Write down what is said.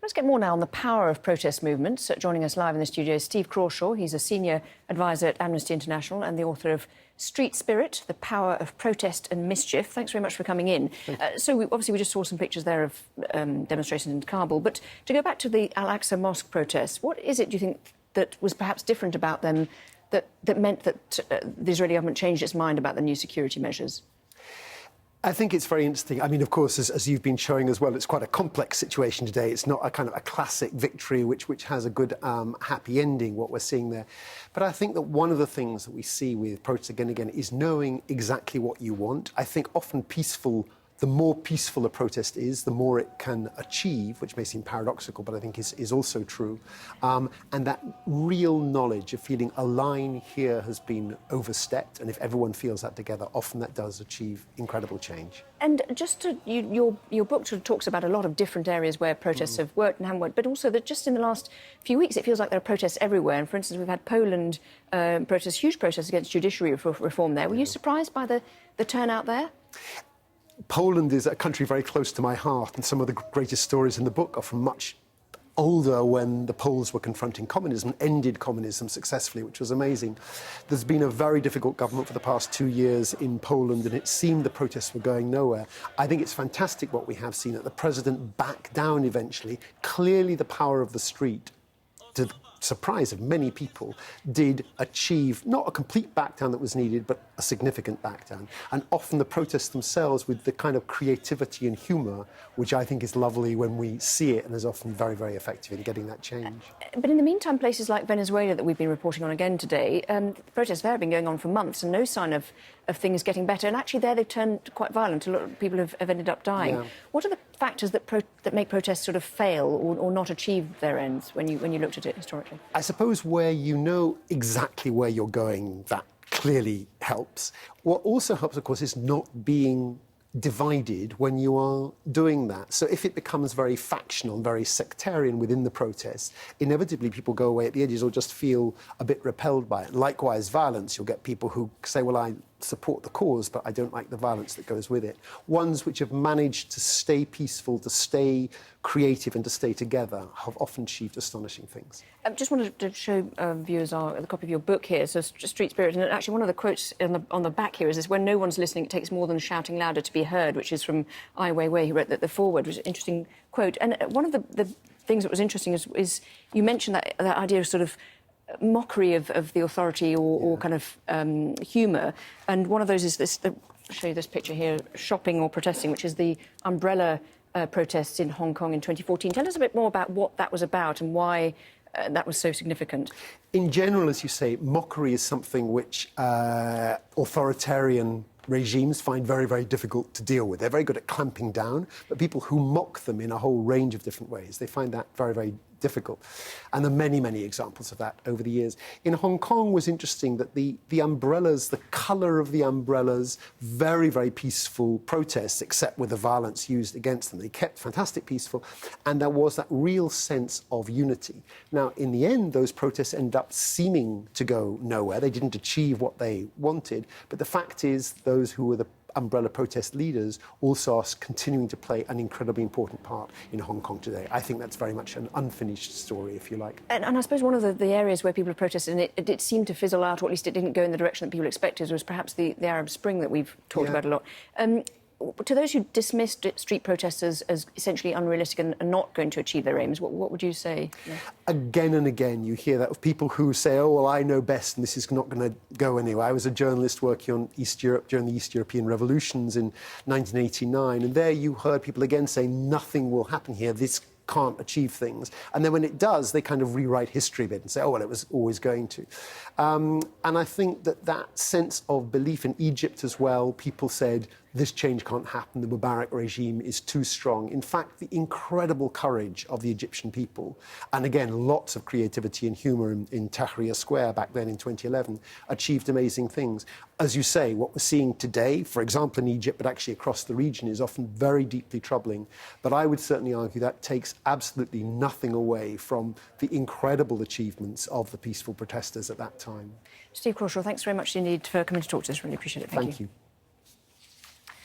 Let's get more now on the power of protest movements. Joining us live in the studio is Steve Crawshaw. He's a senior advisor at Amnesty International and the author of Street Spirit, The Power of Protest and Mischief. Thanks very much for coming in. Obviously we just saw some pictures there of demonstrations in Kabul, but to go back to the Al-Aqsa Mosque protests, what is it, do you think, that was perhaps different about them that meant that the Israeli government changed its mind about the new security measures? I think it's very interesting. I mean, of course, as you've been showing as well, it's quite a complex situation today. It's not a kind of a classic victory which has a good, happy ending, what we're seeing there. But I think that one of the things that we see with protests again and again is knowing exactly what you want. I think often the more peaceful a protest is, the more it can achieve, which may seem paradoxical, but I think is also true. And that real knowledge of feeling a line here has been overstepped, and if everyone feels that together, often that does achieve incredible change. And just your book sort of talks about a lot of different areas where protests have worked and haven't worked, but also that just in the last few weeks it feels like there are protests everywhere. And for instance, we've had Poland protests, huge protests against judiciary reform there. Were you surprised by the turnout there? Poland is a country very close to my heart, and some of the greatest stories in the book are from much older, when the Poles were confronting communism, ended communism successfully, which was amazing. There's been a very difficult government for the past 2 years in Poland, and it seemed the protests were going nowhere. I think it's fantastic what we have seen, that the president backed down eventually. Clearly the power of the street, to the surprise of many people, did achieve not a complete backdown that was needed, but a significant backdown. And often the protests themselves, with the kind of creativity and humour, which I think is lovely when we see it, and is often very, very effective in getting that change. But in the meantime, places like Venezuela that we've been reporting on again today, protests there have been going on for months and no sign of things getting better. And actually there they've turned quite violent. A lot of people have ended up dying. Yeah. What are the factors that make protests sort of fail or not achieve their ends when you looked at it historically? I suppose where you know exactly where you're going, that clearly helps. What also helps, of course, is not being divided when you are doing that. So if it becomes very factional and very sectarian within the protests, inevitably people go away at the edges or just feel a bit repelled by it. Likewise, violence, you'll get people who say, well, I support the cause, but I don't like the violence that goes with it. Ones which have managed to stay peaceful, to stay creative and to stay together have often achieved astonishing things. I just wanted to show viewers the copy of your book here, so Street Spirit, and actually one of the quotes on the back here is this: when no one's listening, it takes more than shouting louder to be heard, which is from Ai Weiwei, who wrote the foreword, which is an interesting quote. And one of the things that was interesting is you mentioned that idea of sort of mockery of the authority or kind of humour, and one of those is this. I'll show you this picture here: shopping or protesting, which is the umbrella protests in Hong Kong in 2014. Tell us a bit more about what that was about and why that was so significant. In general, as you say, mockery is something which authoritarian regimes find very, very difficult to deal with. They're very good at clamping down, but people who mock them in a whole range of different ways, they find that very, very difficult. And there are many, many examples of that over the years. In Hong Kong was interesting that the umbrellas, the colour of the umbrellas, very, very peaceful protests, except with the violence used against them. They kept fantastic peaceful, and there was that real sense of unity. Now, in the end, those protests ended up seeming to go nowhere. They didn't achieve what they wanted, but the fact is those who were the umbrella protest leaders also are continuing to play an incredibly important part in Hong Kong today. I think that's very much an unfinished story, if you like. And I suppose one of the areas where people have protested, and it seemed to fizzle out, or at least it didn't go in the direction that people expected, was perhaps the Arab Spring that we've talked about a lot. To those who dismissed street protesters as essentially unrealistic and not going to achieve their aims, what would you say? Yeah. Again and again, you hear that of people who say, oh, well, I know best and this is not going to go anywhere. I was a journalist working on East Europe during the East European revolutions in 1989, and there you heard people again say, nothing will happen here, this can't achieve things. And then when it does, they kind of rewrite history a bit and say, oh, well, it was always going to. And I think that sense of belief in Egypt as well, people said, this change can't happen, the Mubarak regime is too strong. In fact, the incredible courage of the Egyptian people, and again, lots of creativity and humour in Tahrir Square back then in 2011, achieved amazing things. As you say, what we're seeing today, for example in Egypt, but actually across the region, is often very deeply troubling. But I would certainly argue that takes absolutely nothing away from the incredible achievements of the peaceful protesters at that time. Steve Crawshaw, thanks very much indeed for coming to talk to us. Really appreciate it. Thank you.